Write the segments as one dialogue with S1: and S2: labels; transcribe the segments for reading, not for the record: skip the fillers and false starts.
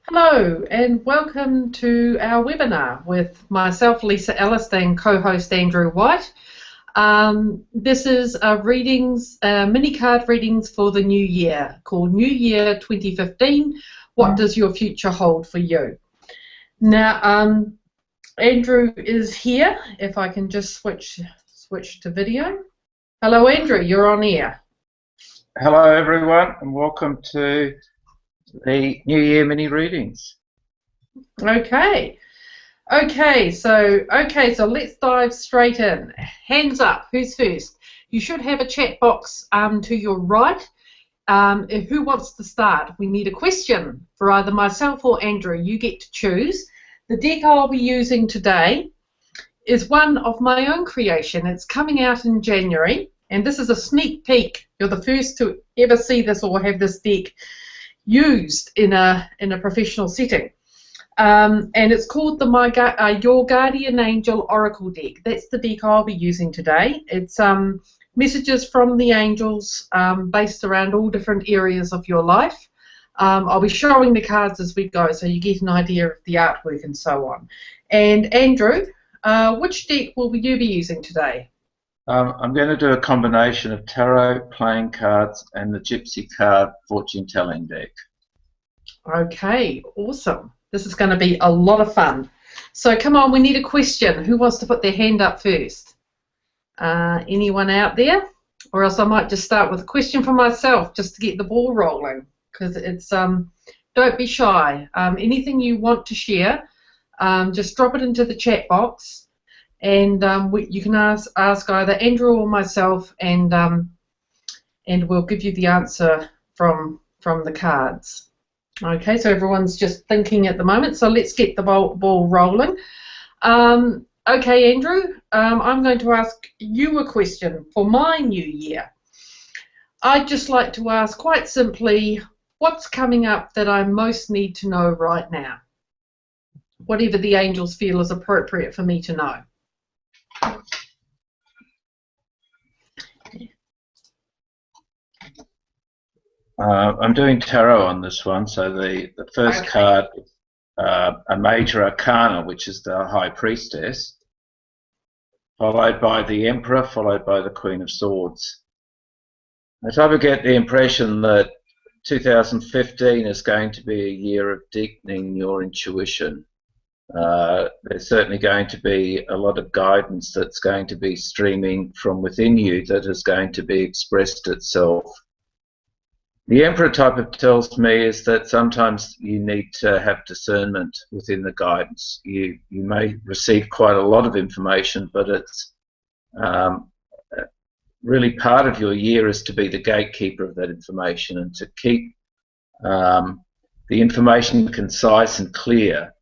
S1: Hello and welcome to our webinar with myself, Leesa Ellis, and co-host Andrew White. This is mini card readings for the new year called New Year 2015. What does your future hold for you? Now, Andrew is here. If I can just switch to video. Hello, Andrew. You're on air.
S2: Hello, everyone, and welcome to the New Year mini readings.
S1: Okay, so let's dive straight in. Hands up, who's first? You should have a chat box to your right. Who wants to start? We need a question for either myself or Andrew. You get to choose. The deck I'll be using today is one of my own creation. It's coming out in January, and this is a sneak peek. You're the first to ever see this or have this deck used in a professional setting, and it's called the Your Guardian Angel Oracle deck. That's the deck I'll be using today. It's messages from the angels based around all different areas of your life. I'll be showing the cards as we go, so you get an idea of the artwork and so on. And Andrew, which deck will you be using today?
S2: I'm going to do a combination of tarot, playing cards, and the Gypsy card fortune-telling deck.
S1: Okay, awesome. This is going to be a lot of fun. So come on, we need a question. Who wants to put their hand up first? Anyone out there? Or else I might just start with a question for myself just to get the ball rolling, because it's don't be shy. Anything you want to share, just drop it into the chat box. And you can ask either Andrew or myself, and we'll give you the answer from the cards. Okay, so everyone's just thinking at the moment, so let's get the ball rolling. Okay, Andrew, I'm going to ask you a question for my new year. I'd just like to ask quite simply, what's coming up that I most need to know right now? Whatever the angels feel is appropriate for me to know.
S2: I'm doing tarot on this one, so the first card, a major arcana, which is the High Priestess, followed by the Emperor, followed by the Queen of Swords. I sort of get the impression that 2015 is going to be a year of deepening your intuition. There's certainly going to be a lot of guidance that's going to be streaming from within you that is going to be expressed itself. The Emperor type of tells me is that sometimes you need to have discernment within the guidance. You may receive quite a lot of information, but it's really part of your year is to be the gatekeeper of that information and to keep the information concise and clear.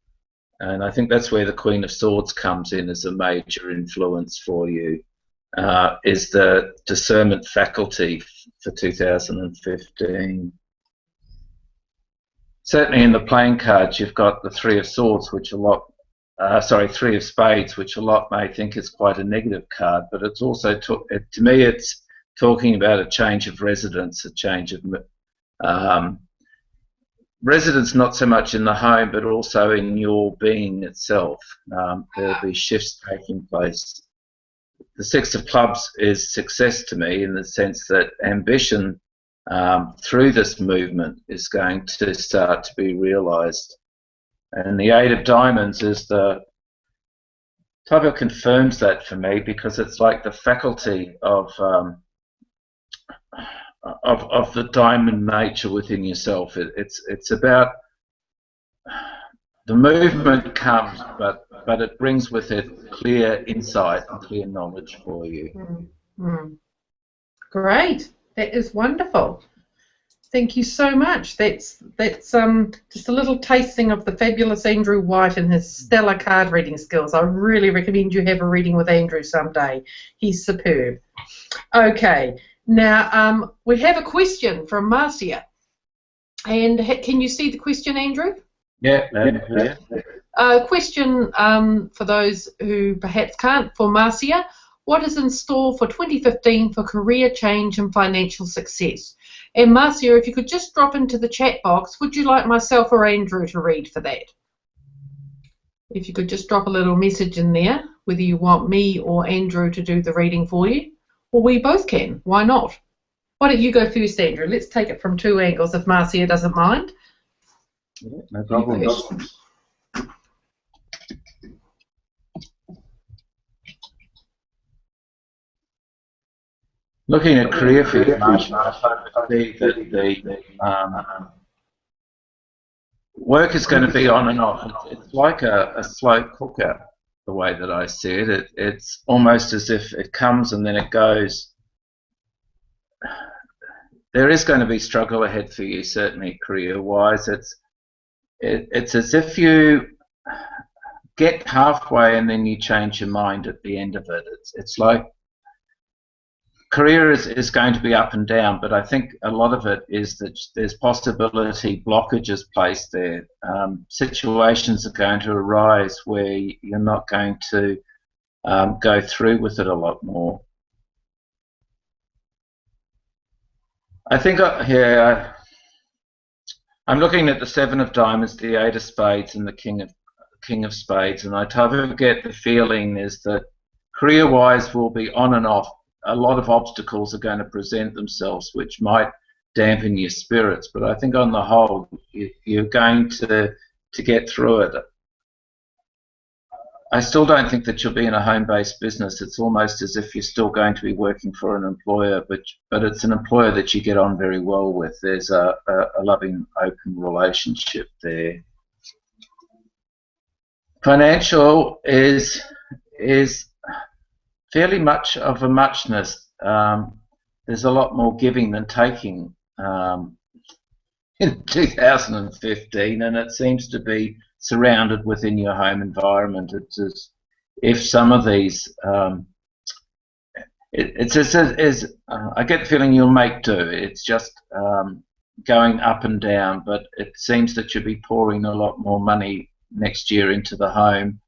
S2: And I think that's where the Queen of Swords comes in as a major influence for you, is the discernment faculty for 2015. Certainly in the playing cards, you've got the Three of Swords, which Three of Spades, which a lot may think is quite a negative card, but it's also, to me, it's talking about a change of residence, a change of residence, not so much in the home, but also in your being itself. There'll be shifts taking place. The Six of Clubs is success to me in the sense that ambition through this movement is going to start to be realised. And the Eight of Diamonds is the type of confirms that for me, because it's like the faculty of the diamond nature within yourself. It's about the movement comes, but it brings with it clear insight and clear knowledge for you.
S1: Mm-hmm. Great, that is wonderful. Thank you so much. That's just a little tasting of the fabulous Andrew White and his stellar card reading skills. I really recommend you have a reading with Andrew someday. He's superb. Okay. Now, we have a question from Marcia. And can you see the question, Andrew?
S2: Yeah.
S1: Question for those who perhaps can't, for Marcia. What is in store for 2015 for career change and financial success? And Marcia, if you could just drop into the chat box, would you like myself or Andrew to read for that? If you could just drop a little message in there, whether you want me or Andrew to do the reading for you, or we both can. Why not? Why don't you go first, Andrew? Let's take it from two angles if Marcia doesn't mind.
S2: Yeah, no problem. Looking at career for you, Marcia, I see that the work is going to be on and off. It's like a slow cooker, the way that I see it. It's almost as if it comes and then it goes. There is going to be struggle ahead for you, certainly career-wise. It's as if you get halfway and then you change your mind at the end of it. It's like career is going to be up and down, but I think a lot of it is that there's possibility blockages placed there. Situations are going to arise where you're not going to go through with it a lot more. I think here I'm looking at the Seven of Diamonds, the Eight of Spades, and the King of Spades, and I type of get the feeling is that career-wise will be on and off. A lot of obstacles are going to present themselves, which might dampen your spirits. But I think on the whole, you're going to get through it. I still don't think that you'll be in a home-based business. It's almost as if you're still going to be working for an employer, but it's an employer that you get on very well with. There's a loving, open relationship there. Financial is fairly much of a muchness. There's a lot more giving than taking in 2015, and it seems to be surrounded within your home environment. It's as if some of these, it's as I get the feeling you'll make do. It's just going up and down, but it seems that you'll be pouring a lot more money next year into the home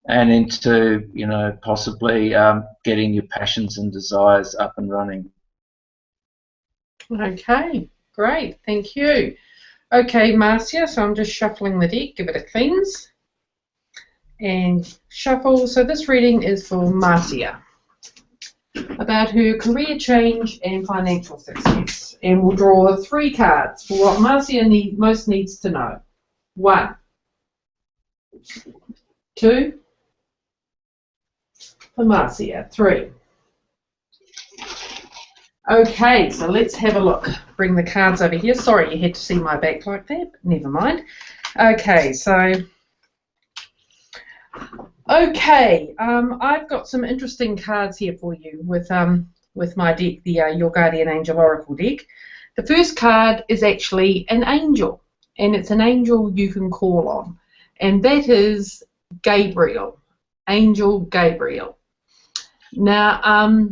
S2: and into, you know, possibly getting your passions and desires up and running.
S1: Okay, great, thank you. Okay, Marcia, so I'm just shuffling the deck, give it a cleanse, and shuffle. So this reading is for Marcia, about her career change and financial success. And we'll draw 3 cards for what Marcia most needs to know. 1, 2, for Marcia, 3. Okay, so let's have a look. Bring the cards over here. Sorry you had to see my back like that, but never mind. Okay, so I've got some interesting cards here for you with my deck, the Your Guardian Angel Oracle deck. The first card is actually an angel, and it's an angel you can call on, and that is Gabriel, Angel Gabriel. Now,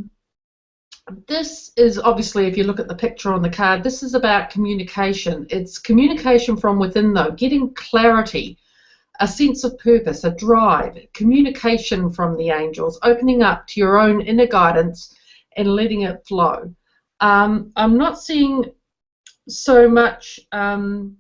S1: this is obviously, if you look at the picture on the card, this is about communication. It's communication from within, though, getting clarity, a sense of purpose, a drive, communication from the angels, opening up to your own inner guidance and letting it flow. I'm not seeing so much of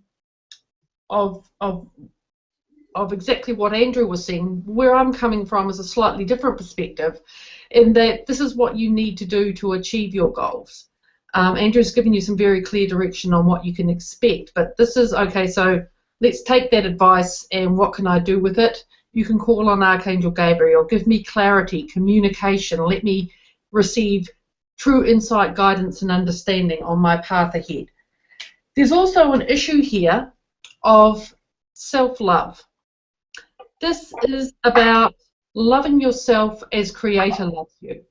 S1: exactly what Andrew was saying. Where I'm coming from is a slightly different perspective, in that this is what you need to do to achieve your goals. Andrew's given you some very clear direction on what you can expect, but this is, okay, so let's take that advice and what can I do with it? You can call on Archangel Gabriel. Give me clarity, communication. Let me receive true insight, guidance, and understanding on my path ahead. There's also an issue here of self-love. This is about loving yourself as Creator loves you,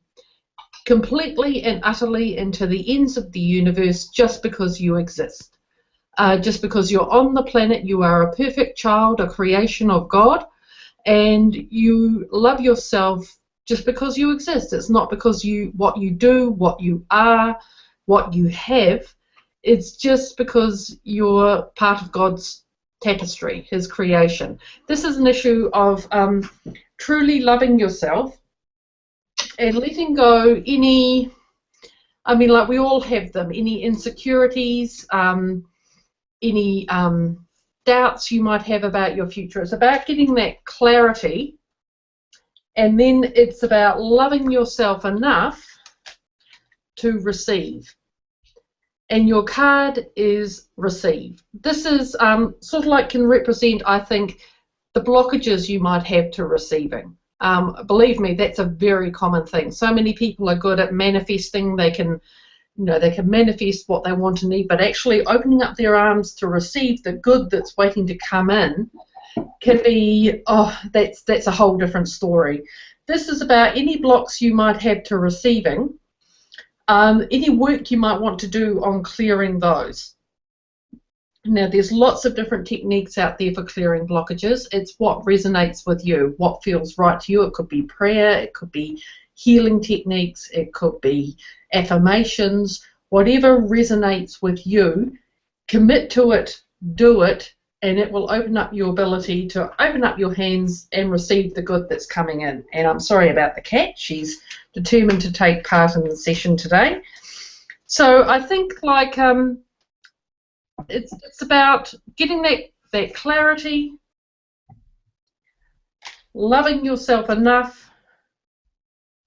S1: completely and utterly and to the ends of the universe, just because you exist. Just because you're on the planet, you are a perfect child, a creation of God, and you love yourself just because you exist. It's not because what you do, what you are, what you have. It's just because you're part of God's tapestry, His creation. This is an issue of truly loving yourself and letting go any I mean, like, we all have them. Any insecurities, any doubts you might have about your future. It's about getting that clarity, and then it's about loving yourself enough to receive. And your card is receive. This is sort of like can represent, I think, the blockages you might have to receiving. Believe me, that's a very common thing. So many people are good at manifesting. They can, they can manifest what they want and need, but actually opening up their arms to receive the good that's waiting to come in can be, that's a whole different story. This is about any blocks you might have to receiving, any work you might want to do on clearing those. Now, there's lots of different techniques out there for clearing blockages. It's what resonates with you, what feels right to you. It could be prayer, it could be healing techniques, it could be affirmations, whatever resonates with you. Commit to it, do it, and it will open up your ability to open up your hands and receive the good that's coming in. And I'm sorry about the cat. She's determined to take part in the session today. So I think, like, it's about getting that clarity, loving yourself enough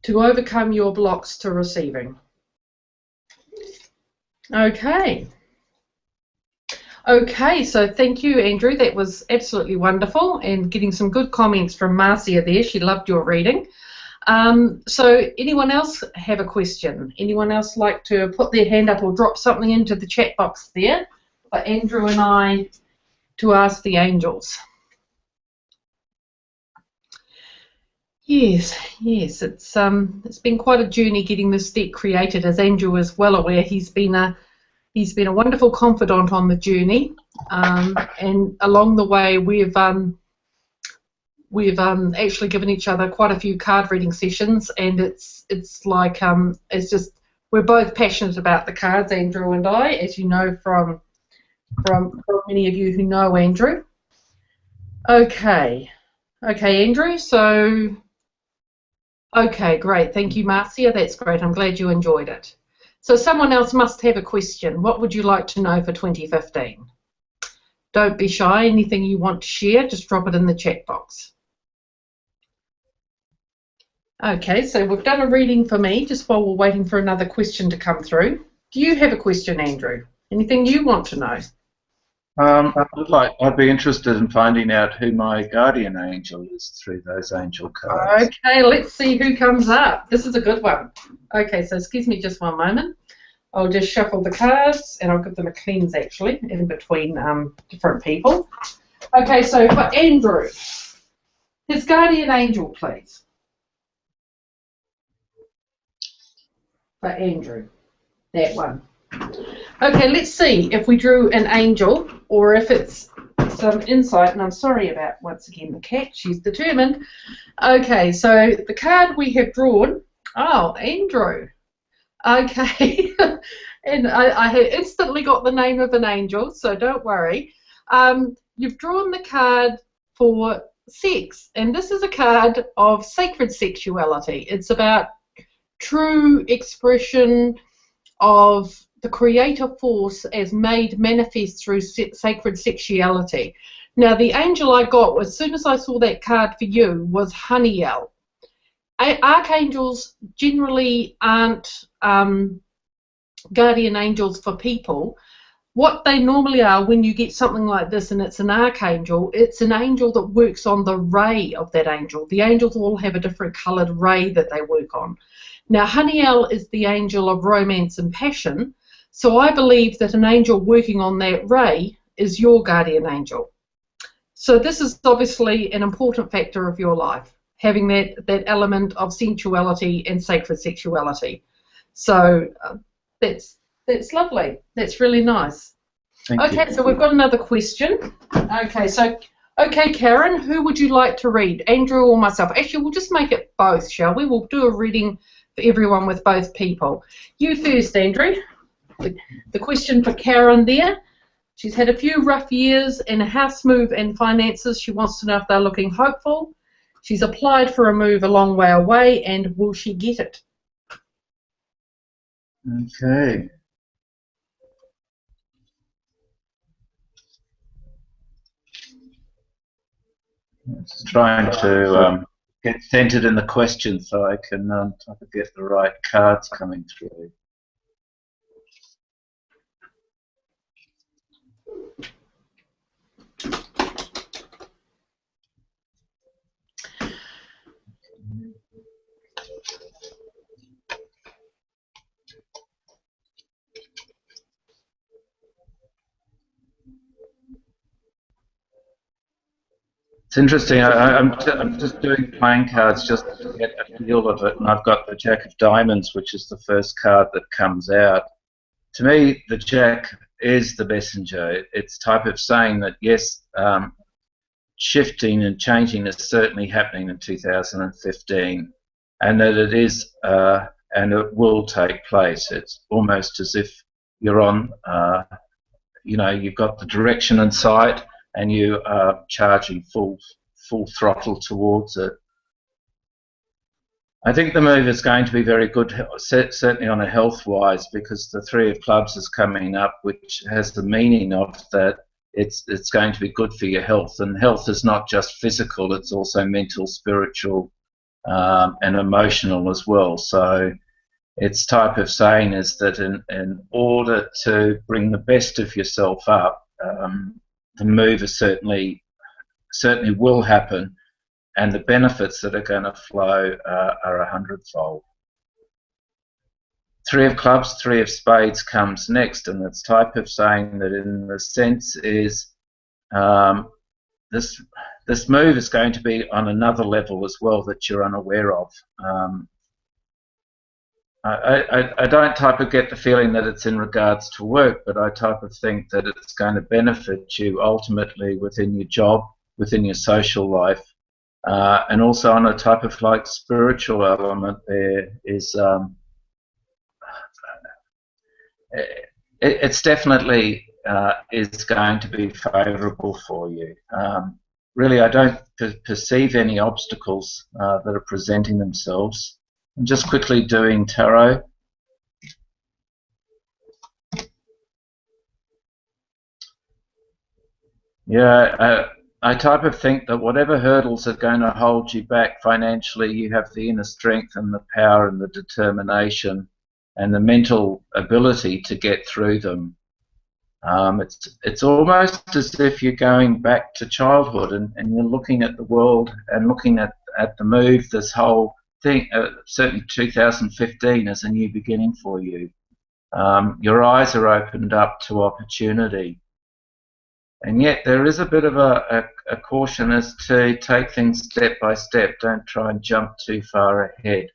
S1: to overcome your blocks to receiving. Okay. Okay, so thank you, Andrew. That was absolutely wonderful, and getting some good comments from Marcia there. She loved your reading. So anyone else have a question? Anyone else like to put their hand up or drop something into the chat box there for Andrew and I to ask the angels? Yes, it's been quite a journey getting this deck created, as Andrew is well aware. He's been a wonderful confidant on the journey, and along the way we've actually given each other quite a few card reading sessions, and it's like it's just, we're both passionate about the cards, Andrew and I, as you know from many of you who know Andrew. Okay, Andrew. So, okay, great. Thank you, Marcia. That's great. I'm glad you enjoyed it. So someone else must have a question. What would you like to know for 2015? Don't be shy. Anything you want to share, just drop it in the chat box. Okay, so we've done a reading for me just while we're waiting for another question to come through. Do you have a question, Andrew? Anything you want to know?
S2: I'd be interested in finding out who my guardian angel is through those angel cards.
S1: Okay, let's see who comes up. This is a good one. Okay, so excuse me just one moment. I'll just shuffle the cards and I'll give them a cleanse actually in between different people. Okay, so for Andrew, his guardian angel, please. For Andrew, that one. Okay, let's see if we drew an angel or if it's some insight, and I'm sorry about, once again, the cat. She's determined. Okay, so the card we have drawn, oh, Andrew. Okay, and I had instantly got the name of an angel, so don't worry. You've drawn the card for sex, and this is a card of sacred sexuality. It's about true expression of the creative force as made manifest through sacred sexuality. Now, the angel I got, as soon as I saw that card for you, was Haniel. Archangels generally aren't guardian angels for people. What they normally are, when you get something like this and it's an archangel, it's an angel that works on the ray of that angel. The angels all have a different coloured ray that they work on. Now, Haniel is the angel of romance and passion, so I believe that an angel working on that ray is your guardian angel. So this is obviously an important factor of your life, having that element of sensuality and sacred sexuality. So that's lovely. That's really nice.
S2: Thank you.
S1: So we've got another question. Okay, Karen, who would you like to read, Andrew or myself? Actually, we'll just make it both, shall we? We'll do a reading for everyone with both people. You first, Andrew. The question for Karen there. She's had a few rough years in a house move and finances. She wants to know if they're looking hopeful. She's applied for a move a long way away, and will she get it?
S2: Okay. Just trying to get centered in the question so I can get the right cards coming through. It's interesting. I'm just doing playing cards just to get a feel of it, and I've got the Jack of Diamonds, which is the first card that comes out. To me, the Jack is the messenger. It's type of saying that yes, shifting and changing is certainly happening in 2015, and that it is and it will take place. It's almost as if you're on, you've got the direction in sight, and you are charging full throttle towards it. I think the move is going to be very good, certainly on a health-wise, because the Three of Clubs is coming up, which has the meaning of that it's going to be good for your health. And health is not just physical, it's also mental, spiritual, and emotional as well. So its type of saying is that in order to bring the best of yourself up, the move is certainly will happen, and the benefits that are going to flow are 100-fold. Three of Clubs, Three of Spades comes next, and it's type of saying that in the sense is this move is going to be on another level as well that you're unaware of. I don't type of get the feeling that it's in regards to work, but I type of think that it's going to benefit you ultimately within your job, within your social life, and also on a type of like spiritual element. There is it's definitely is going to be favourable for you. Really, I don't perceive any obstacles that are presenting themselves. I'm just quickly doing tarot. Yeah, I type of think that whatever hurdles are going to hold you back financially, you have the inner strength and the power and the determination and the mental ability to get through them. It's almost as if you're going back to childhood and you're looking at the world and looking at the move, this whole thing, certainly 2015 is a new beginning for you. Your eyes are opened up to opportunity. And yet there is a bit of a caution as to take things step by step. Don't try and jump too far ahead.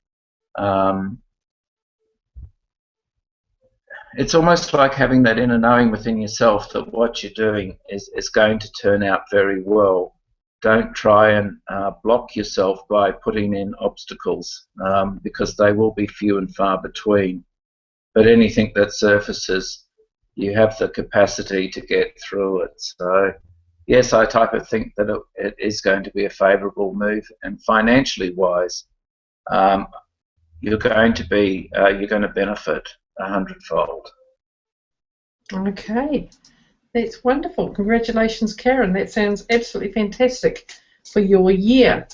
S2: It's almost like having that inner knowing within yourself that what you're doing is going to turn out very well. Don't try and block yourself by putting in obstacles, because they will be few and far between. But anything that surfaces, you have the capacity to get through it. So yes, I type of think that it is going to be a favourable move, and financially wise, you're going to benefit 100-fold.
S1: Okay, that's wonderful. Congratulations, Karen. That sounds absolutely fantastic for your year.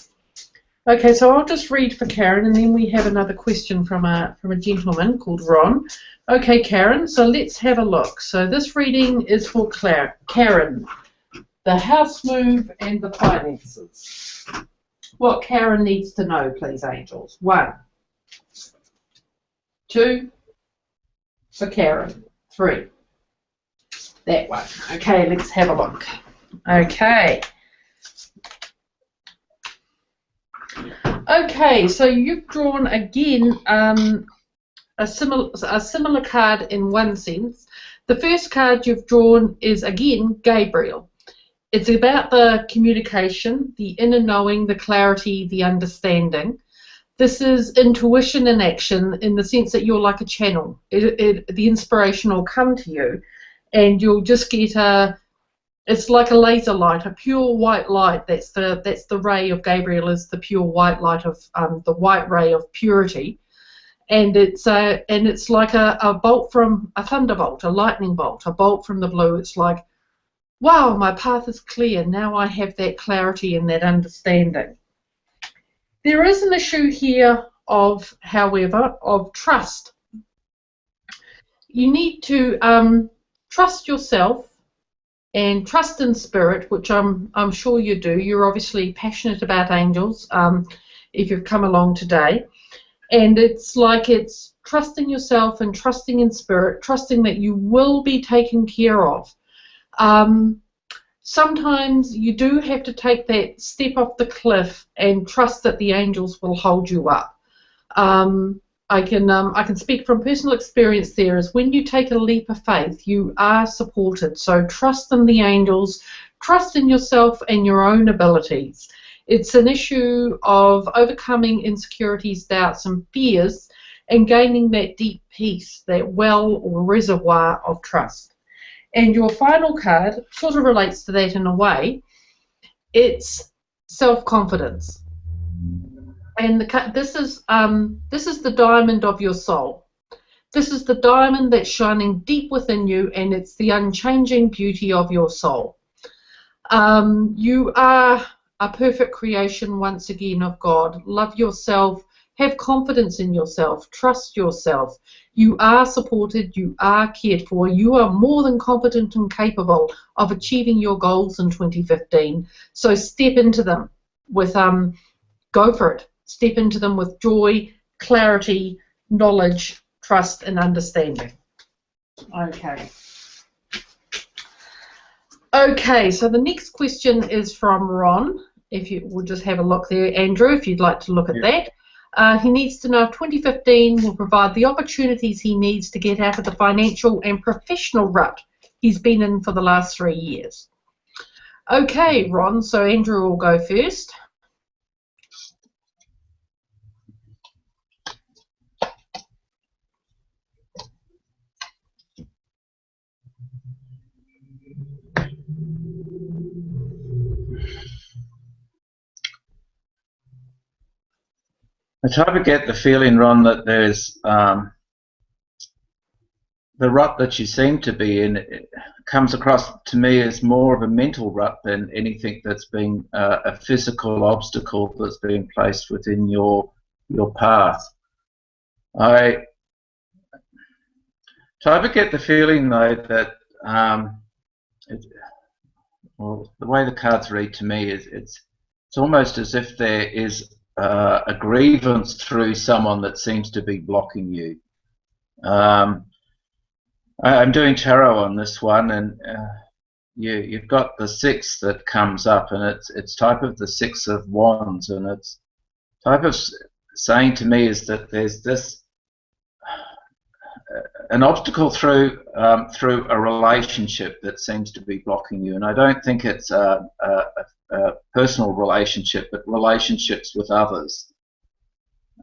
S1: Okay, so I'll just read for Karen, and then we have another question from a gentleman called Ron. Okay, Karen, so let's have a look. So this reading is for Karen, the house move and the finances. What Karen needs to know, please, angels. 1, 2, for Karen. 3. That one. Okay, let's have a look. Okay. Okay, so you've drawn again a similar card in one sense. The first card you've drawn is again Gabriel. It's about the communication, the inner knowing, the clarity, the understanding. This is intuition in action in the sense that you're like a channel. The inspiration will come to you, and you'll just get it's like a laser light, a pure white light. That's the ray of Gabriel, is the pure white light of the white ray of purity. and it's like a bolt from a thunderbolt, a lightning bolt, a bolt from the blue. It's like, wow, my path is clear. Now I have that clarity and that understanding. There is an issue here of, however, of trust. You need to trust yourself and trust in spirit, which I'm sure you do. You're obviously passionate about angels if you've come along today. And it's like it's trusting yourself and trusting in spirit, trusting that you will be taken care of. Sometimes you do have to take that step off the cliff and trust that the angels will hold you up. I can speak from personal experience there, is when you take a leap of faith, you are supported. So trust in the angels, trust in yourself and your own abilities. It's an issue of overcoming insecurities, doubts and fears and gaining that deep peace, that well or reservoir of trust. And your final card sort of relates to that in a way. It's self-confidence. And this is the diamond of your soul. This is the diamond that's shining deep within you, and it's the unchanging beauty of your soul. You are a perfect creation, once again, of God. Love yourself. Have confidence in yourself. Trust yourself. You are supported. You are cared for. You are more than competent and capable of achieving your goals in 2015. So step into them with go for it. Step into them with joy, clarity, knowledge, trust, and understanding. Okay. Okay, so the next question is from Ron. If you will just have a look there, Andrew, if you'd like to look at that. He needs to know if 2015 will provide the opportunities he needs to get out of the financial and professional rut he's been in for the last 3 years. Okay, Ron, so Andrew will go first.
S2: I try to get the feeling, Ron, that there's the rut that you seem to be in comes across to me as more of a mental rut than anything that's been a physical obstacle that's being placed within your path. I try to get the feeling, though, that well, the way the cards read to me is it's almost as if there is a grievance through someone that seems to be blocking you. I'm doing tarot on this one, and you've got the 6 that comes up, and it's type of the 6 of Wands, and it's type of saying to me is that there's this an obstacle through a relationship that seems to be blocking you, and I don't think it's a personal relationship, but relationships with others.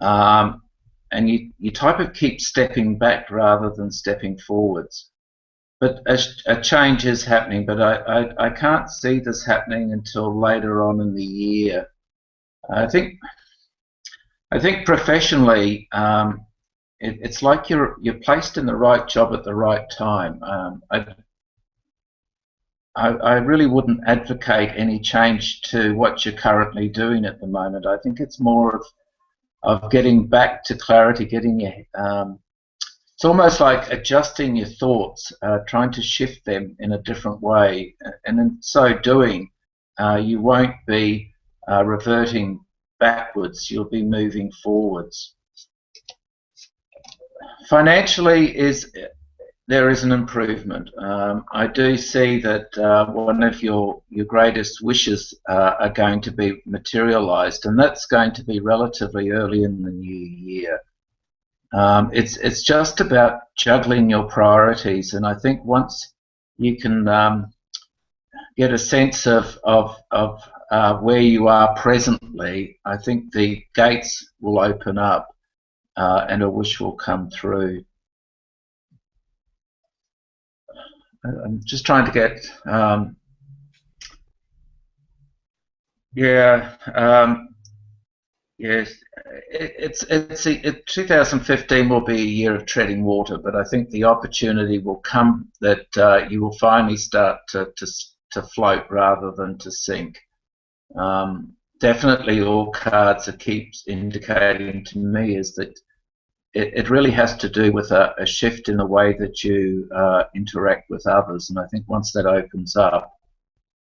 S2: And you type of keep stepping back rather than stepping forwards. But a change is happening, but I can't see this happening until later on in the year. I think professionally, it's like you're placed in the right job at the right time. I really wouldn't advocate any change to what you're currently doing at the moment. I think it's more of getting back to clarity, getting your it's almost like adjusting your thoughts, trying to shift them in a different way, and in so doing, you won't be reverting backwards, you'll be moving forwards. Financially, there is an improvement. I do see that one of your greatest wishes are going to be materialised, and that's going to be relatively early in the new year. It's just about juggling your priorities, and I think once you can get a sense of where you are presently, I think the gates will open up and a wish will come through. I'm just trying to get Yes, 2015 will be a year of treading water, but I think the opportunity will come that you will finally start to float rather than to sink. Definitely, all cards are keeps indicating to me is that it really has to do with a shift in the way that you interact with others, and I think once that opens up,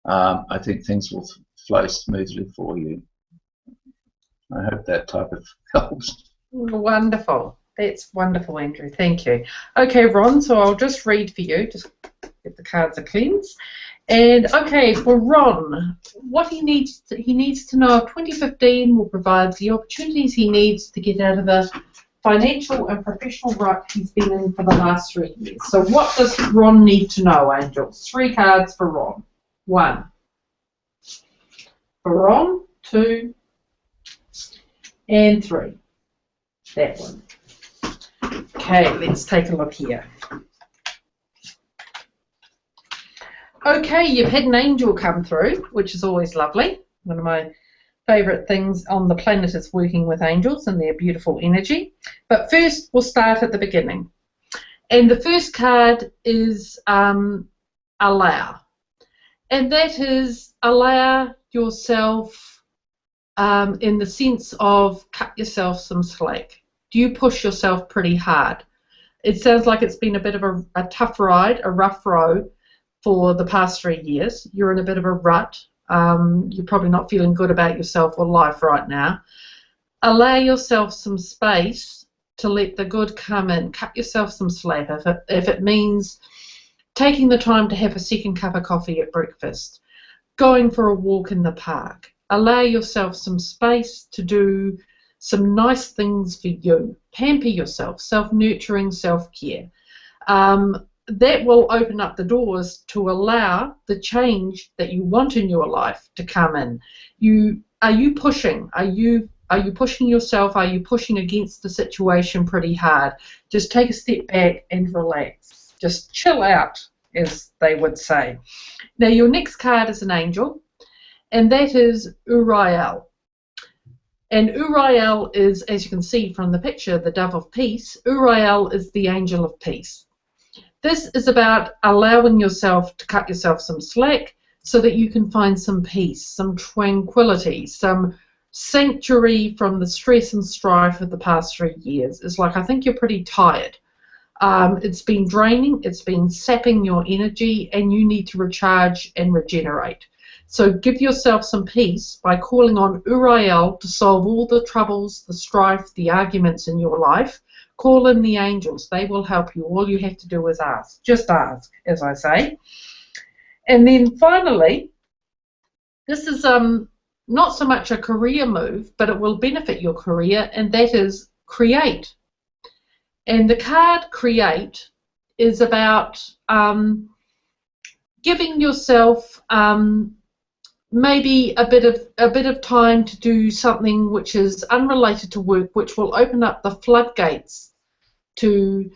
S2: I think things will flow smoothly for you. I hope that type of helps.
S1: Wonderful. That's wonderful, Andrew. Thank you. Okay, Ron, so I'll just read for you, just get the cards are cleansed. And okay, for Ron, what he needs to know of 2015 will provide the opportunities he needs to get out of the financial and professional rut he's been in for the last 3 years. So what does Ron need to know, Angels? 3 cards for Ron. 1. For Ron, 2, and 3. That one. Okay, let's take a look here. Okay, you've had an angel come through, which is always lovely. One of my favourite things on the planet is working with angels and their beautiful energy. But first, we'll start at the beginning. And the first card is allow. And that is allow yourself in the sense of cut yourself some slack. Do you push yourself pretty hard? It sounds like it's been a bit of a tough ride, a rough road for the past 3 years. You're in a bit of a rut. You're probably not feeling good about yourself or life right now. Allow yourself some space to let the good come in. Cut yourself some slack. If it means taking the time to have a second cup of coffee at breakfast, going for a walk in the park. Allow yourself some space to do some nice things for you. Pamper yourself, self-nurturing, self-care. That will open up the doors to allow the change that you want in your life to come in. Are you pushing? Are you pushing yourself? Are you pushing against the situation pretty hard? Just take a step back and relax. Just chill out, as they would say. Now, your next card is an angel, and that is Uriel. And Uriel is, as you can see from the picture, the dove of peace. Uriel is the angel of peace. This is about allowing yourself to cut yourself some slack so that you can find some peace, some tranquility, some sanctuary from the stress and strife of the past 3 years. It's like, I think you're pretty tired. It's been draining, it's been sapping your energy, and you need to recharge and regenerate. So give yourself some peace by calling on Uriel to solve all the troubles, the strife, the arguments in your life. Call in the angels. They will help you. All you have to do is ask. Just ask, as I say. And then finally, this is not so much a career move, but it will benefit your career, and that is create. And the card create is about giving yourself maybe a bit of time to do something which is unrelated to work, which will open up the floodgates to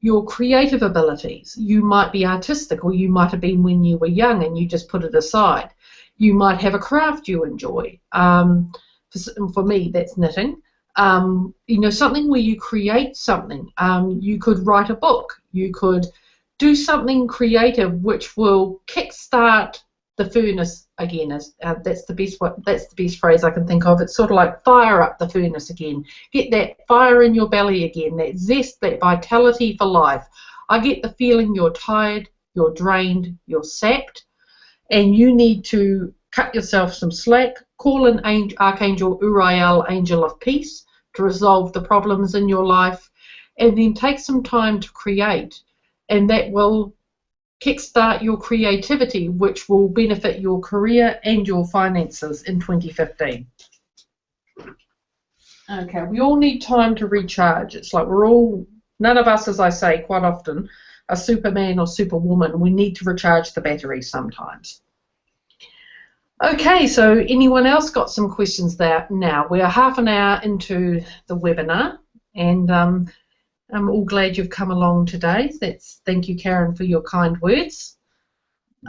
S1: your creative abilities. You might be artistic, or you might have been when you were young and you just put it aside. You might have a craft you enjoy. For me, that's knitting. Something where you create something. You could write a book. You could do something creative which will kickstart the furnace again. That's the best phrase I can think of. It's sort of like fire up the furnace again. Get that fire in your belly again, that zest, that vitality for life. I get the feeling you're tired, you're drained, you're sapped, and you need to cut yourself some slack. Call in Archangel Uriel, Angel of Peace, to resolve the problems in your life, and then take some time to create, and that will kickstart your creativity, which will benefit your career and your finances in 2015. Okay, we all need time to recharge. It's like none of us, as I say quite often, are Superman or Superwoman. We need to recharge the batteries sometimes. Okay, so anyone else got some questions there? Now, we're half an hour into the webinar, and I'm all glad you've come along today. Thank you, Karen, for your kind words.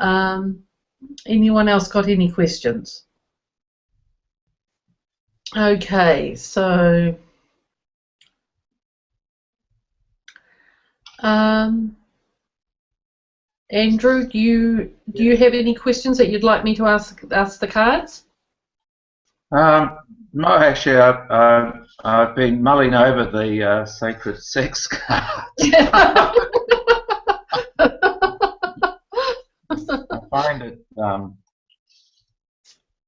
S1: Anyone else got any questions? Okay, so Andrew, do you have any questions that you'd like me to ask the cards?
S2: No, actually, I've been mulling over the sacred sex card. I find it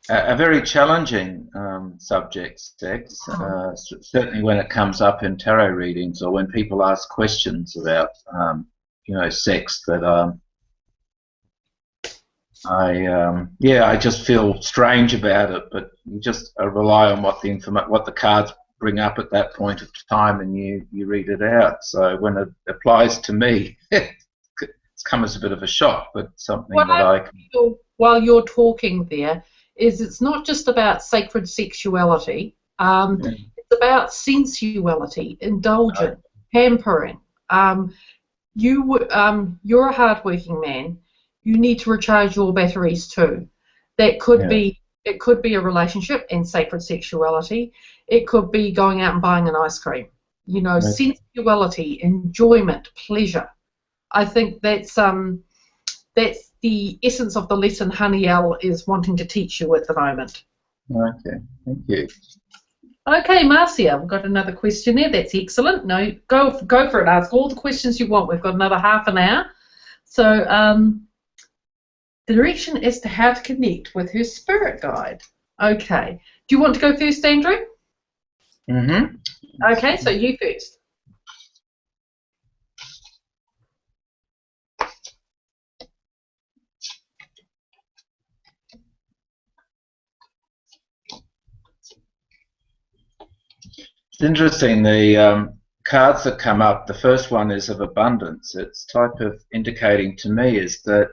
S2: a very challenging subject, sex. Certainly when it comes up in tarot readings or when people ask questions about, sex. That I just feel strange about it. But you just rely on what the cards bring up at that point of time, and you read it out. So when it applies to me, it's come as a bit of a shock, but something
S1: What
S2: that
S1: I
S2: I can.
S1: feel while you're talking there is it's not just about sacred sexuality. It's about sensuality, indulgence, pampering. You're a hardworking man. You need to recharge your batteries too. That could be It could be a relationship and sacred sexuality. It could be going out and buying an ice cream. Sensuality, enjoyment, pleasure. I think that's the essence of the lesson Honey L is wanting to teach you at the moment.
S2: Okay, thank you.
S1: Okay, Marcia, we've got another question there. That's excellent. No, go for it. Ask all the questions you want. We've got another half an hour. So, the direction as to how to connect with her spirit guide. Okay. Do you want to go first, Andrew?
S2: Mm-hmm.
S1: Okay, so you first.
S2: It's interesting, the cards that come up, the first one is of abundance. It's type of indicating to me is that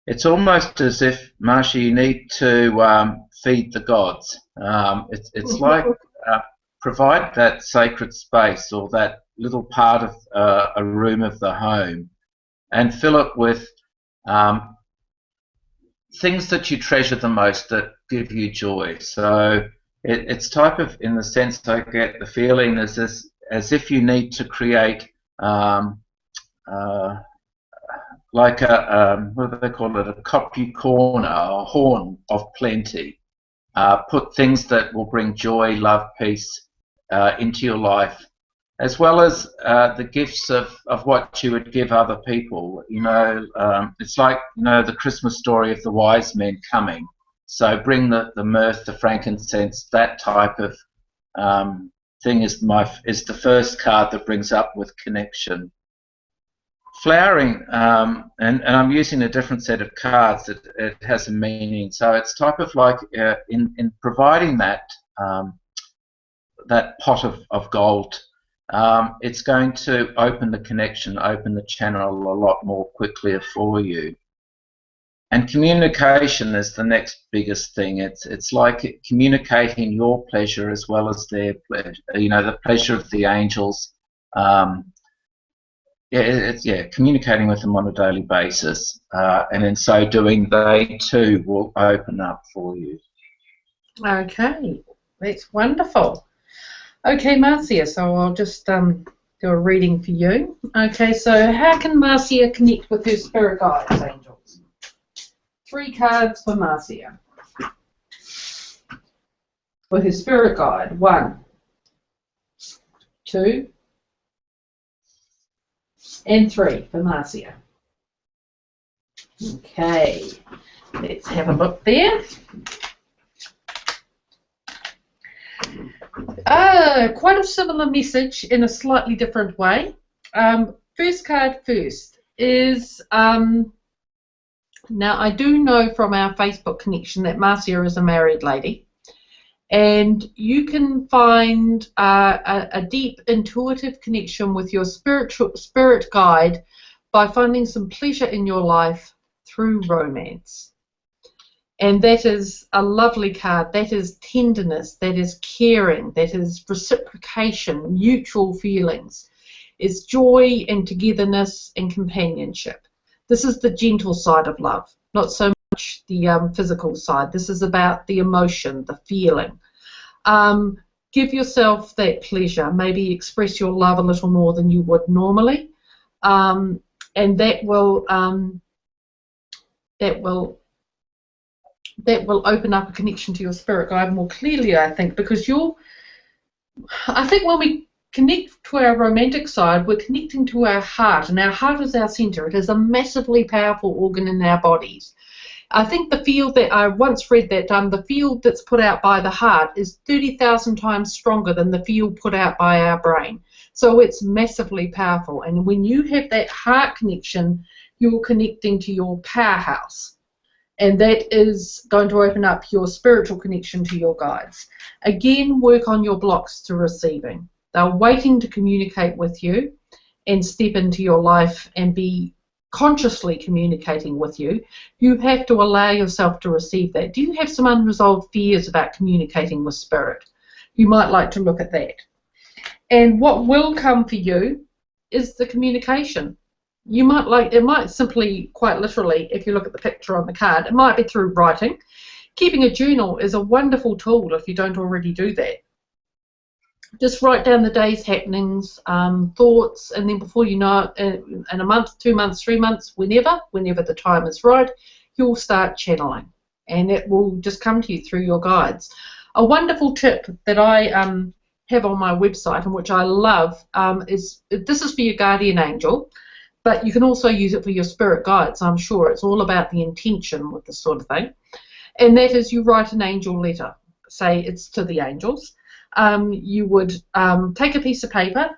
S2: it's almost as if, Marcia, you need to feed the gods. It's like provide that sacred space or that little part of a room of the home and fill it with things that you treasure the most that give you joy. So it's type of, in the sense I get the feeling as if you need to create like what do they call it, a copy corner, a horn of plenty. Put things that will bring joy, love, peace into your life, as well as the gifts of what you would give other people. It's like, the Christmas story of the wise men coming. So bring the mirth, the frankincense, that type of thing is the first card that brings up with connection. Flowering, and I'm using a different set of cards. It has a meaning. So it's type of like in providing that that pot of gold. It's going to open the connection, open the channel a lot more quickly for you. And communication is the next biggest thing. It's like communicating your pleasure as well as their pleasure. The pleasure of the angels. Communicating with them on a daily basis, and in so doing, they too will open up for you.
S1: Okay, that's wonderful. Okay, Marcia, so I'll just do a reading for you. Okay, so how can Marcia connect with her spirit guides, angels? 3 cards for Marcia. For her spirit guide, 1, 2, and 3 for Marcia. Okay, let's have a look there. Quite a similar message in a slightly different way. First card first is, now I do know from our Facebook connection that Marcia is a married lady, and you can find a deep intuitive connection with your spirit guide by finding some pleasure in your life through romance. And that is a lovely card. That is tenderness, that is caring, that is reciprocation, mutual feelings. It's joy and togetherness and companionship. This is the gentle side of love, not so the physical side. This is about the emotion, the feeling. Give yourself that pleasure. Maybe express your love a little more than you would normally, and that will open up a connection to your spirit guide more clearly, I think, because I think when we connect to our romantic side, we're connecting to our heart, and our heart is our center. It is a massively powerful organ in our bodies. I think the field that I once read that the field that's put out by the heart is 30,000 times stronger than the field put out by our brain. So it's massively powerful. And when you have that heart connection, you're connecting to your powerhouse. And that is going to open up your spiritual connection to your guides. Again, work on your blocks to receiving. They're waiting to communicate with you and step into your life and be consciously communicating with you. You have to allow yourself to receive that. Do you have some unresolved fears about communicating with spirit? You might like to look at that. And what will come for you is the communication. You might it might simply, quite literally, if you look at the picture on the card, it might be through writing. Keeping a journal is a wonderful tool if you don't already do that. Just write down the day's happenings, thoughts, and then before you know it, in a month, 2 months, 3 months, whenever the time is right, you'll start channeling, and it will just come to you through your guides. A wonderful tip that I have on my website, and which I love, is this is for your guardian angel, but you can also use it for your spirit guides. I'm sure it's all about the intention with this sort of thing, and that is you write an angel letter. Say it's to the angels. You would take a piece of paper,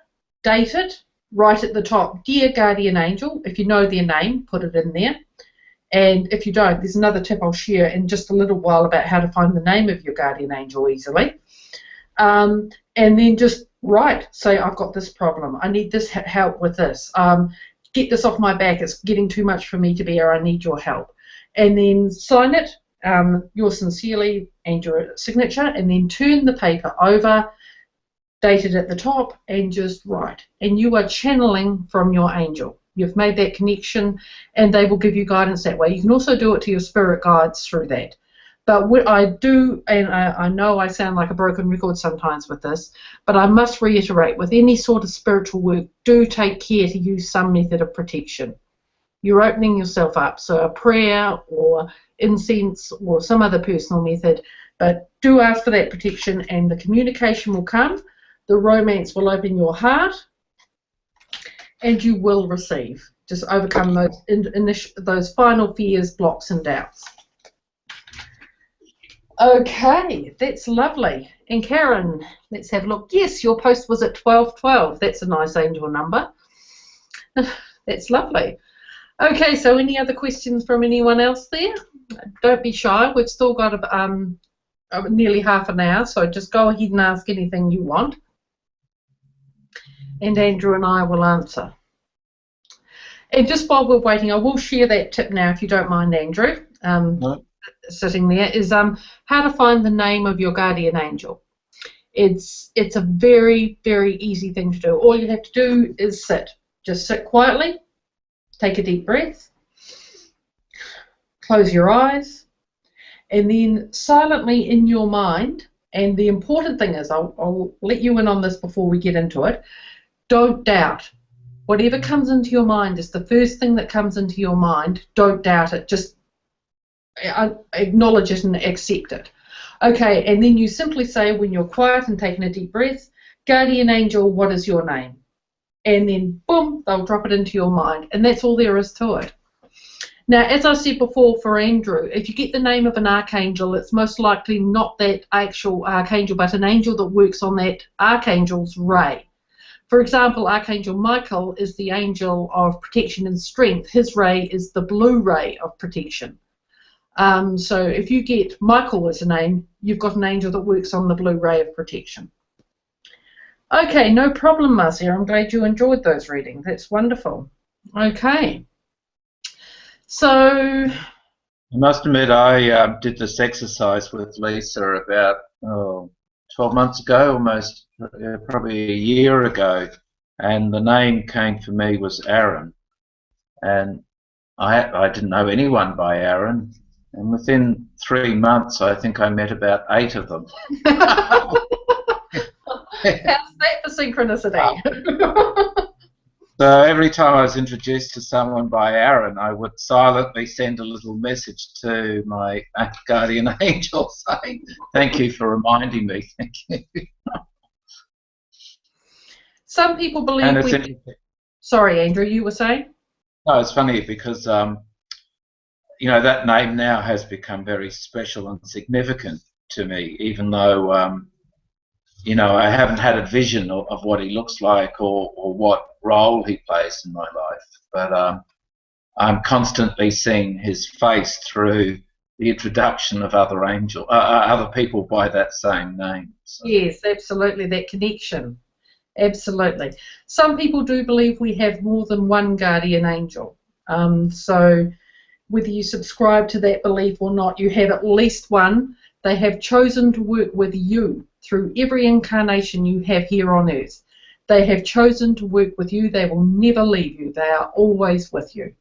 S1: date it, write at the top, Dear Guardian Angel. If you know their name, put it in there. And if you don't, there's another tip I'll share in just a little while about how to find the name of your guardian angel easily. And then just write, say, I've got this problem. I need this help with this. Get this off my back. It's getting too much for me to bear. I need your help. And then sign it. Yours sincerely and your signature, and then turn the paper over, date it at the top, and just write. And you are channeling from your angel. You've made that connection, and they will give you guidance that way. You can also do it to your spirit guides through that. But what I do, and I know I sound like a broken record sometimes with this, but I must reiterate, with any sort of spiritual work, do take care to use some method of protection. You're opening yourself up, so a prayer or incense or some other personal method, but do ask for that protection, and the communication will come, the romance will open your heart, and you will receive. Just overcome those final fears, blocks and doubts. Okay, that's lovely. And Karen, let's have a look. Yes, your post was at 1212. That's a nice angel number. That's lovely. Okay, so any other questions from anyone else there? Don't be shy. We've still got nearly half an hour, so just go ahead and ask anything you want. And Andrew and I will answer. And just while we're waiting, I will share that tip now, if you don't mind, Andrew. No. Sitting there is how to find the name of your guardian angel. It's a very, very easy thing to do. All you have to do is sit. Just sit quietly. Take a deep breath, close your eyes, and then silently in your mind, and the important thing is, I'll let you in on this before we get into it, don't doubt. Whatever comes into your mind is the first thing that comes into your mind. Don't doubt it. Just acknowledge it and accept it. Okay, and then you simply say, when you're quiet and taking a deep breath, Guardian Angel, what is your name? And then, boom, they'll drop it into your mind. And that's all there is to it. Now, as I said before for Andrew, if you get the name of an archangel, it's most likely not that actual archangel, but an angel that works on that archangel's ray. For example, Archangel Michael is the angel of protection and strength. His ray is the blue ray of protection. So if you get Michael as a name, you've got an angel that works on the blue ray of protection. Okay, no problem, Marcia. I'm glad you enjoyed those readings. That's wonderful. Okay. So...
S2: I must admit, I did this exercise with Leesa about 12 months ago, almost, probably a year ago, and the name came for me was Aaron. And I didn't know anyone by Aaron, And within 3 months, I think I met about 8 of them.
S1: How's that for synchronicity?
S2: So every time I was introduced to someone by Aaron, I would silently send a little message to my guardian angel saying, "Thank you for reminding me." Thank you.
S1: Some people believe
S2: And it's
S1: Sorry, Andrew, you were saying?
S2: No, it's funny because you know, that name now has become very special and significant to me, even though you know, I haven't had a vision of what he looks like or what role he plays in my life. But I'm constantly seeing his face through the introduction of other people by that same name. So.
S1: Yes, absolutely, that connection. Absolutely. Some people do believe we have more than one guardian angel. So whether you subscribe to that belief or not, you have at least one. They have chosen to work with you through every incarnation you have here on earth. They have chosen to work with you. They will never leave you. They are always with you.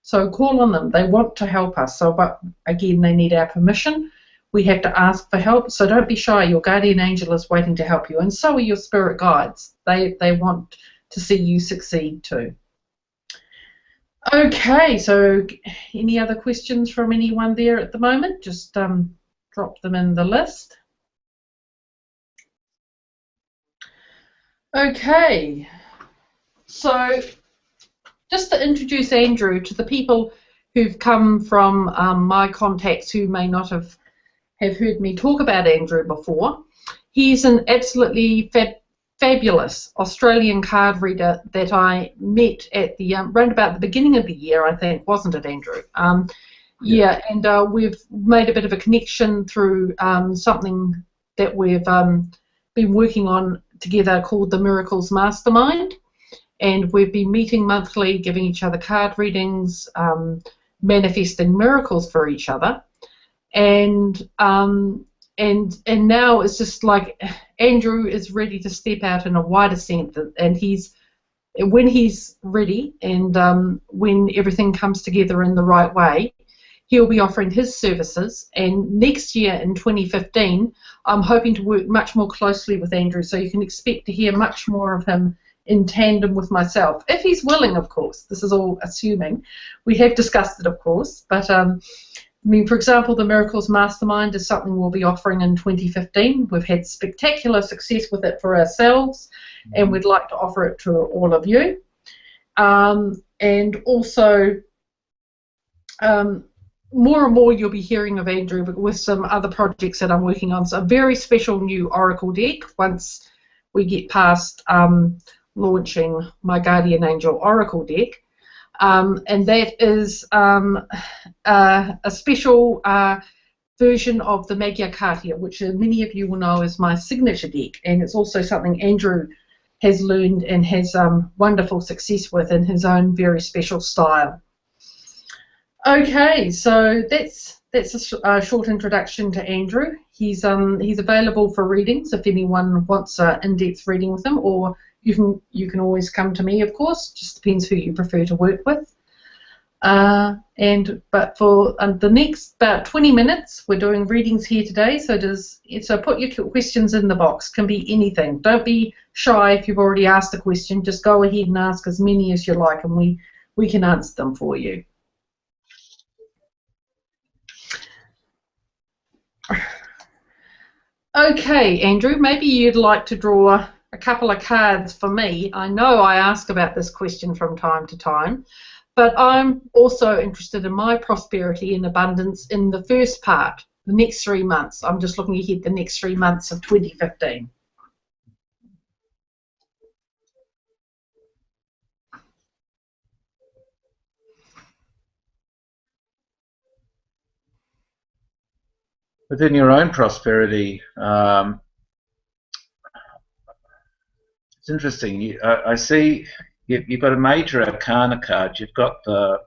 S1: So call on them. They want to help us. So, but again, they need our permission. We have to ask for help. So don't be shy. Your guardian angel is waiting to help you, and so are your spirit guides. They want to see you succeed too. Okay. So, any other questions from anyone there at the moment? Just drop them in the list. Okay, so just to introduce Andrew to the people who've come from my contacts who may not have heard me talk about Andrew before, he's an absolutely fabulous Australian card reader that I met at the round about the beginning of the year, I think, wasn't it, Andrew? Yeah, and we've made a bit of a connection through something that we've been working on together called the Miracles Mastermind, and we've been meeting monthly, giving each other card readings, manifesting miracles for each other, and now it's just like Andrew is ready to step out in a wider sense, and when he's ready and when everything comes together in the right way, he'll be offering his services, and next year in 2015 I'm hoping to work much more closely with Andrew, so you can expect to hear much more of him in tandem with myself, if he's willing, of course. This is all assuming. We have discussed it, of course, but I mean, for example, the Miracles Mastermind is something we'll be offering in 2015. We've had spectacular success with it for ourselves, and we'd like to offer it to all of you. And also, more and more you'll be hearing of Andrew, but with some other projects that I'm working on. So a very special new Oracle deck once we get past launching my Guardian Angel Oracle deck. And that is a special version of the Maggia Carta, which many of you will know is my signature deck, and it's also something Andrew has learned and has wonderful success with in his own very special style. Okay, so that's a short introduction to Andrew. He's available for readings if anyone wants an in-depth reading with him, or you can always come to me, of course. Just depends who you prefer to work with. But for the next about 20 minutes, we're doing readings here today. So put your questions in the box. Can be anything. Don't be shy if you've already asked a question. Just go ahead and ask as many as you like, and we can answer them for you. Okay, Andrew, maybe you'd like to draw a couple of cards for me. I know I ask about this question from time to time, but I'm also interested in my prosperity and abundance in the first part, the next 3 months. I'm just looking ahead the next 3 months of 2015.
S2: Within your own prosperity, it's interesting. I see you've got a major arcana card. You've got the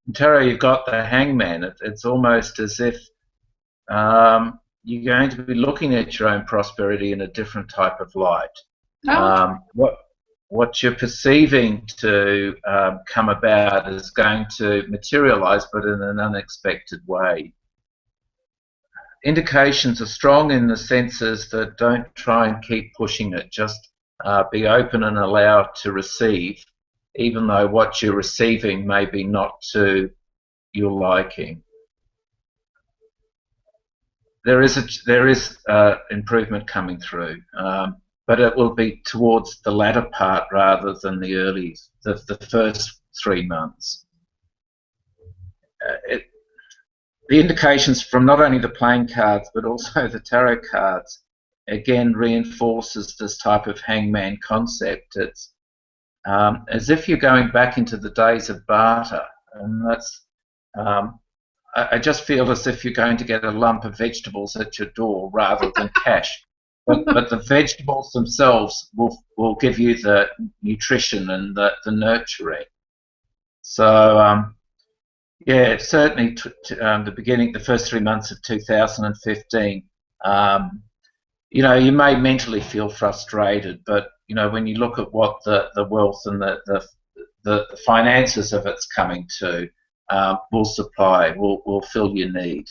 S2: in tarot. You've got the Hangman. It's almost as if you're going to be looking at your own prosperity in a different type of light.
S1: Oh.
S2: what you're perceiving to come about is going to materialize, but in an unexpected way. Indications are strong in the senses that don't try and keep pushing it, just be open and allow to receive, even though what you're receiving may be not to your liking. There is improvement coming through, but it will be towards the latter part rather than the first 3 months. The indications from not only the playing cards but also the tarot cards again reinforces this type of hangman concept. It's as if you're going back into the days of barter, and that's I just feel as if you're going to get a lump of vegetables at your door rather than cash. But the vegetables themselves will give you the nutrition and the nurturing. So yeah, certainly the first 3 months of 2015. You know, you may mentally feel frustrated, but you know, when you look at what the wealth and the finances of it's coming to, will supply, will fill your need.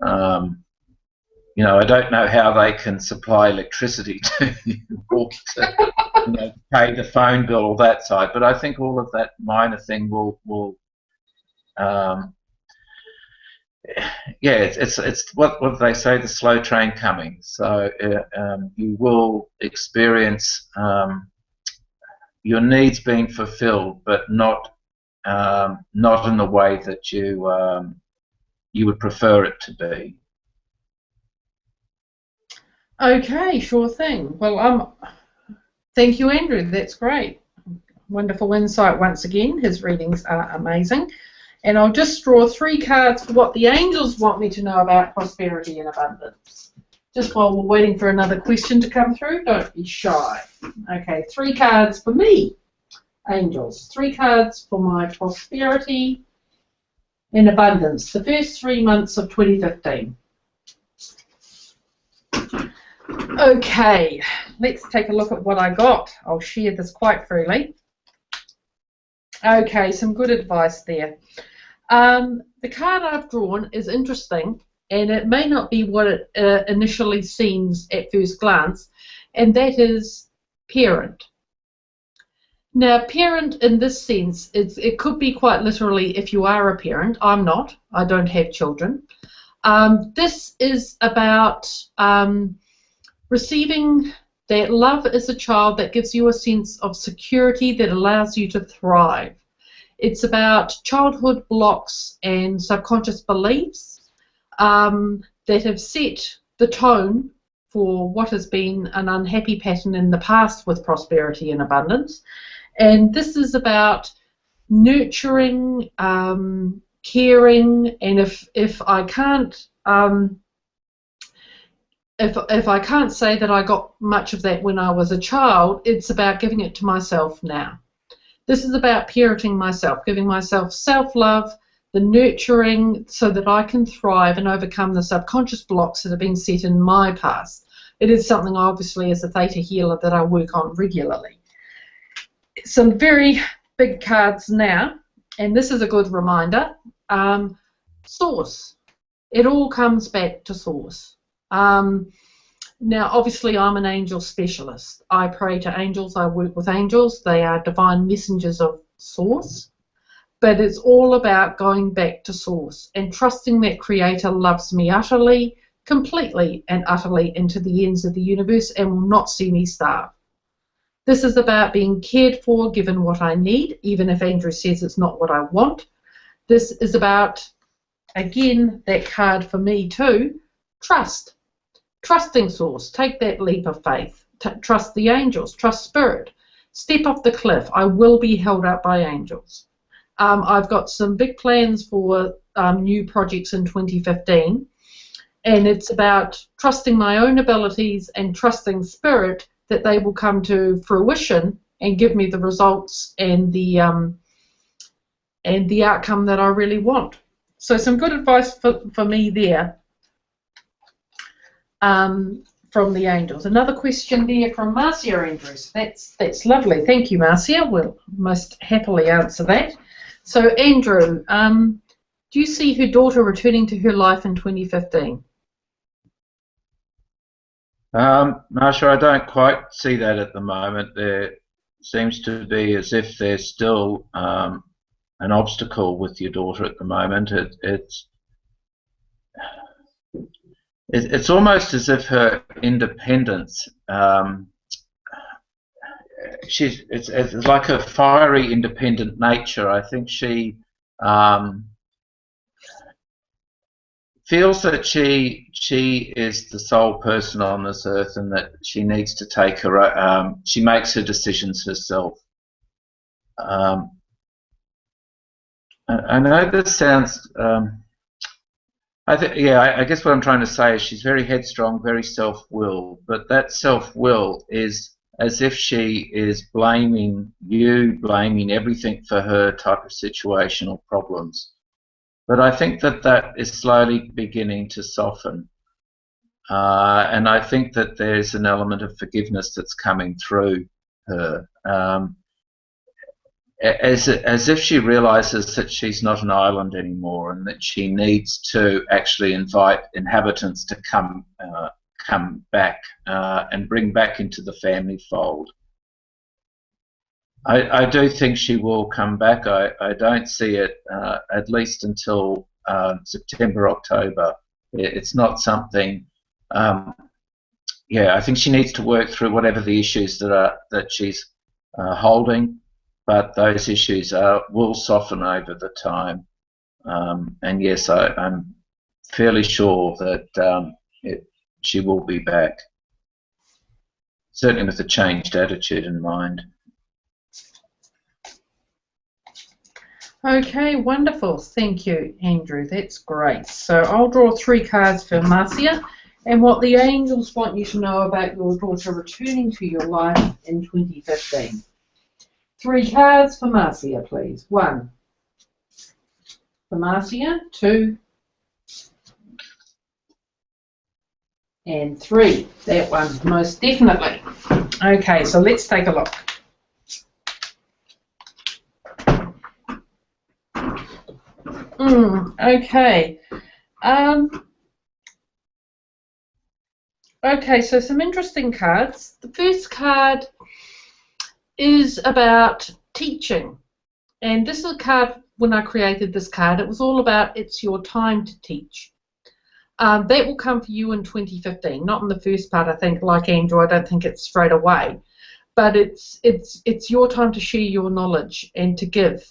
S2: You know, I don't know how they can supply electricity to you or to, you know, pay the phone bill or that side, but I think all of that minor thing will yeah, it's what they say, the slow train coming. So you will experience your needs being fulfilled, but not in the way that you would prefer it to be.
S1: Okay, sure thing. Well, thank you, Andrew. That's great. Wonderful insight once again. His readings are amazing. And I'll just draw 3 cards for what the angels want me to know about prosperity and abundance. Just while we're waiting for another question to come through, don't be shy. Okay, 3 cards for me, angels. 3 cards for my prosperity and abundance. The first 3 months of 2015. Okay, let's take a look at what I got. I'll share this quite freely. Okay, some good advice there. The card I've drawn is interesting, and it may not be what it initially seems at first glance, and that is parent. Now, parent in this sense, it could be quite literally if you are a parent. I'm not. I don't have children. This is about receiving that love as a child that gives you a sense of security that allows you to thrive. It's about childhood blocks and subconscious beliefs that have set the tone for what has been an unhappy pattern in the past with prosperity and abundance. And this is about nurturing, caring, and if I can't if I can't say that I got much of that when I was a child, it's about giving it to myself now. This is about parenting myself, giving myself self-love, the nurturing so that I can thrive and overcome the subconscious blocks that have been set in my past. It is something, obviously, as a theta healer that I work on regularly. Some very big cards now, and this is a good reminder. Source. It all comes back to source. Now, obviously, I'm an angel specialist. I pray to angels. I work with angels. They are divine messengers of source. But it's all about going back to source and trusting that Creator loves me utterly, completely and utterly into the ends of the universe and will not see me starve. This is about being cared for, given what I need, even if Andrew says it's not what I want. This is about, again, that card for me too, trust. Trusting source. Take that leap of faith. Trust the angels. Trust spirit. Step off the cliff. I will be held up by angels. I've got some big plans for new projects in 2015, and it's about trusting my own abilities and trusting spirit that they will come to fruition and give me the results and the outcome that I really want. So some good advice for me there. from the angels. Another question there from Marcia Andrews. That's lovely. Thank you, Marcia. We'll most happily answer that. So, Andrew, do you see her daughter returning to her life in 2015?
S2: Marsha, I don't quite see that at the moment. There seems to be as if there's still an obstacle with your daughter at the moment. It's almost as if her independence, it's like a fiery, independent nature. I think she feels that she is the sole person on this earth, and that she needs to take her. She makes her decisions herself. I know this sounds. I guess what I'm trying to say is she's very headstrong, very self-willed, but that self-will is as if she is blaming you, blaming everything for her type of situation or problems. But I think that is slowly beginning to soften. And I think that there's an element of forgiveness that's coming through her. As if she realizes that she's not an island anymore, and that she needs to actually invite inhabitants to come back and bring back into the family fold. I do think she will come back. I don't see it at least until September, October. It's not something. I think she needs to work through whatever the issues that she's holding. But those issues will soften over the time, and yes, I'm fairly sure that she will be back, certainly with a changed attitude in mind.
S1: Okay, wonderful. Thank you, Andrew. That's great. So I'll draw 3 cards for Marcia, and what the angels want you to know about your daughter returning to your life in 2015. 3 cards for Marcia, please. 1 for Marcia, 2, and 3. That one, most definitely. Okay, so let's take a look. Okay. Okay, so some interesting cards. The first card is about teaching, and this is a card. When I created this card, it was all about it's your time to teach. That will come for you in 2015, not in the first part. I think, like Andrew, I don't think it's straight away, but it's your time to share your knowledge and to give.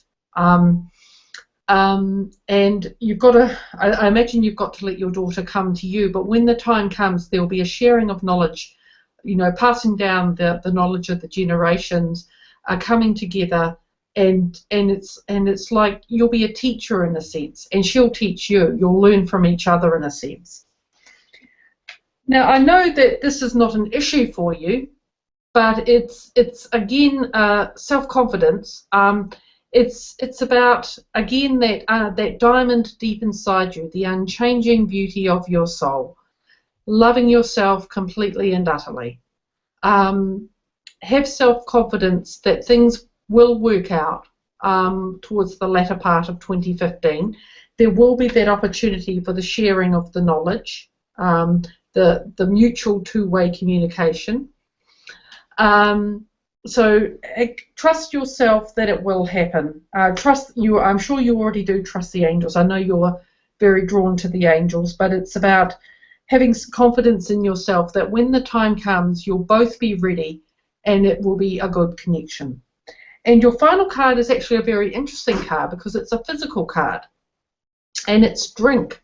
S1: And you've got to, I imagine you've got to let your daughter come to you, but when the time comes, there will be a sharing of knowledge, you know, passing down the knowledge of the generations, coming together, and it's like you'll be a teacher in a sense, and she'll teach you. You'll learn from each other in a sense. Now, I know that this is not an issue for you, but it's again self-confidence. It's about, again, that diamond deep inside you, the unchanging beauty of your soul, loving yourself completely and utterly. Have self-confidence that things will work out towards the latter part of 2015. There will be that opportunity for the sharing of the knowledge, the mutual two-way communication. So trust yourself that it will happen. Trust you. I'm sure you already do trust the angels. I know you're very drawn to the angels, but it's about having confidence in yourself that when the time comes, you'll both be ready, and it will be a good connection. And your final card is actually a very interesting card because it's a physical card, and it's drink.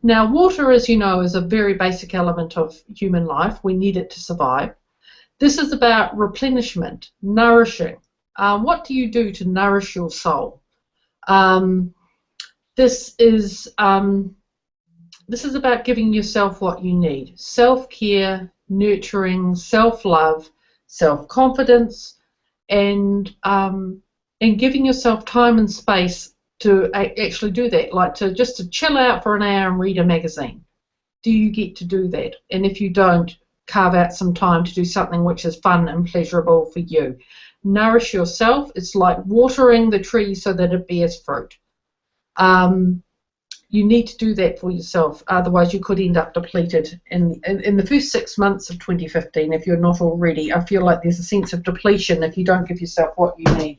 S1: Now, water, as you know, is a very basic element of human life. We need it to survive. This is about replenishment, nourishing. What do you do to nourish your soul? This is about giving yourself what you need: self-care, nurturing, self-love, self-confidence, and giving yourself time and space to actually do that, like to chill out for an hour and read a magazine. do you get to do that? And if you don't, carve out some time to do something which is fun and pleasurable for you. Nourish yourself. It's like watering the tree so that it bears fruit. You need to do that for yourself, otherwise you could end up depleted in the first 6 months of 2015 if you're not already. I feel like there's a sense of depletion if you don't give yourself what you need.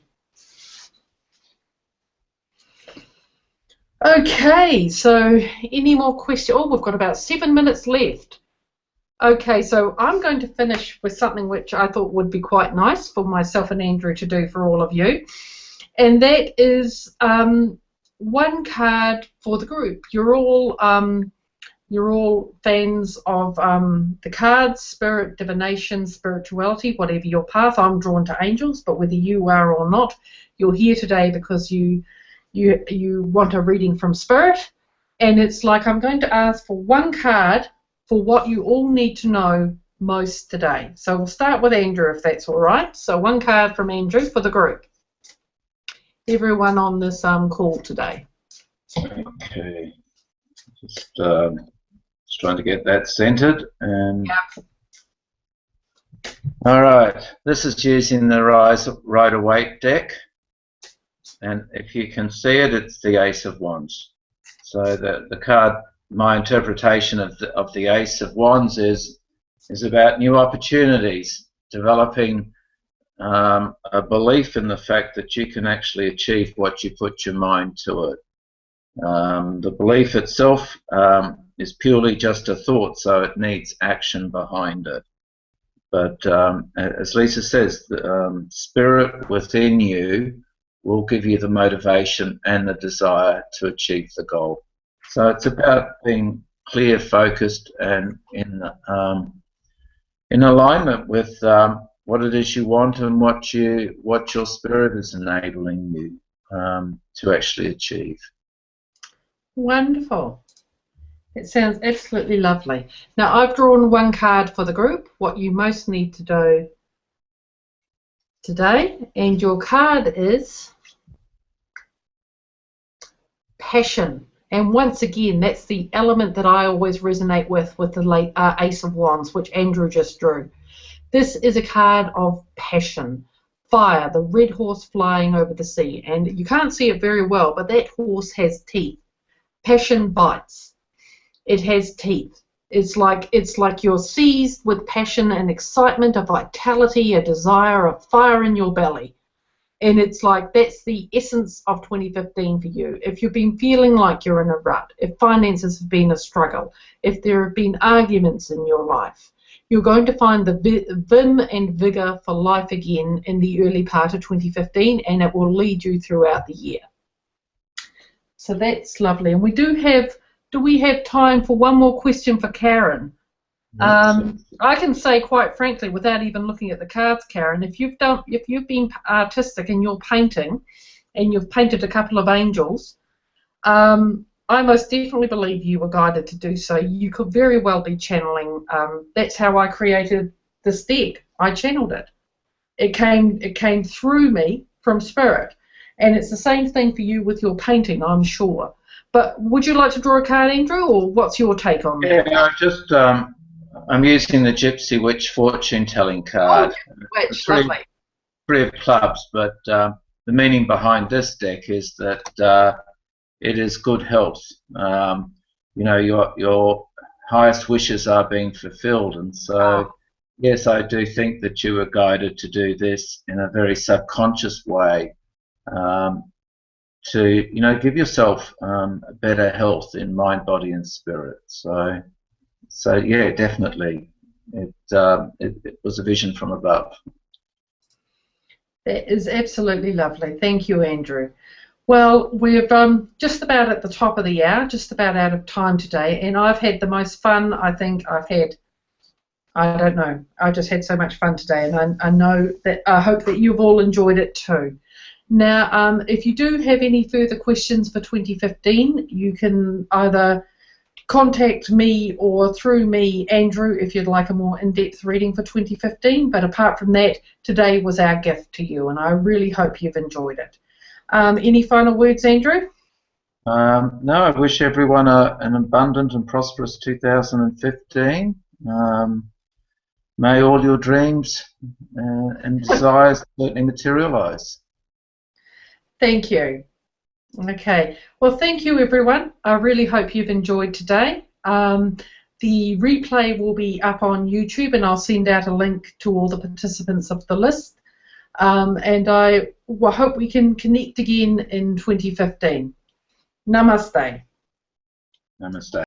S1: Okay, so any more questions? Oh, we've got about 7 minutes left. Okay, so I'm going to finish with something which I thought would be quite nice for myself and Andrew to do for all of you, and that is one card for the group. You're all fans of the cards, spirit, divination, spirituality, whatever your path. I'm drawn to angels, but whether you are or not, you're here today because you want a reading from spirit, and it's like I'm going to ask for one card for what you all need to know most today. So we'll start with Andrew, if that's all right. So one card from Andrew for the group. Everyone on this call today.
S2: Okay. Just trying to get that centered. And
S1: yep.
S2: All right. This is using the Rider-Waite deck. And if you can see it, it's the Ace of Wands. So the card, my interpretation of the Ace of Wands is about new opportunities, developing a belief in the fact that you can actually achieve what you put your mind to it. The belief itself is purely just a thought, so it needs action behind it. But as Leesa says, the spirit within you will give you the motivation and the desire to achieve the goal. So it's about being clear, focused, and in alignment with what it is you want and what your spirit is enabling you to actually achieve.
S1: Wonderful. It sounds absolutely lovely. Now I've drawn one card for the group, what you most need to do today, and your card is passion. And once again, that's the element that I always resonate with the Ace of Wands, which Andrew just drew. This is a card of passion, fire, the red horse flying over the sea. And you can't see it very well, but that horse has teeth. Passion bites. It has teeth. It's like you're seized with passion and excitement, a vitality, a desire, a fire in your belly. And it's like that's the essence of 2015 for you. If you've been feeling like you're in a rut, if finances have been a struggle, if there have been arguments in your life, you're going to find the vim and vigour for life again in the early part of 2015, and it will lead you throughout the year. So that's lovely. And do we have time for one more question for Karen? I can say quite frankly, without even looking at the cards, Karen, if you've been artistic in your painting, and you've painted a couple of angels, I most definitely believe you were guided to do so. You could very well be channeling. That's how I created this deck. I channeled it. It came through me from spirit, and it's the same thing for you with your painting, I'm sure. But would you like to draw a card, Andrew, or what's your take on that?
S2: Yeah, just I'm using the Gypsy Witch fortune-telling card.
S1: Oh, lovely.
S2: Three of clubs, but the meaning behind this deck is that it is good health. You know, your highest wishes are being fulfilled, and so yes, I do think that you were guided to do this in a very subconscious way to give yourself better health in mind, body, and spirit. So yeah, definitely, it was a vision from above.
S1: That is absolutely lovely. Thank you, Andrew. Well, we're just about at the top of the hour, just about out of time today, and I've had the most fun I think I've had. I don't know. I just had so much fun today, and I hope that you've all enjoyed it too. Now, if you do have any further questions for 2015, you can either contact me or through me, Andrew, if you'd like a more in-depth reading for 2015. But apart from that, today was our gift to you, and I really hope you've enjoyed it. Any final words, Andrew?
S2: No, I wish everyone an abundant and prosperous 2015. May all your dreams and desires certainly materialise.
S1: Thank you. Okay. Well, thank you, everyone. I really hope you've enjoyed today. The replay will be up on YouTube, and I'll send out a link to all the participants of the list. And I hope we can connect again in 2015. Namaste.
S2: Namaste.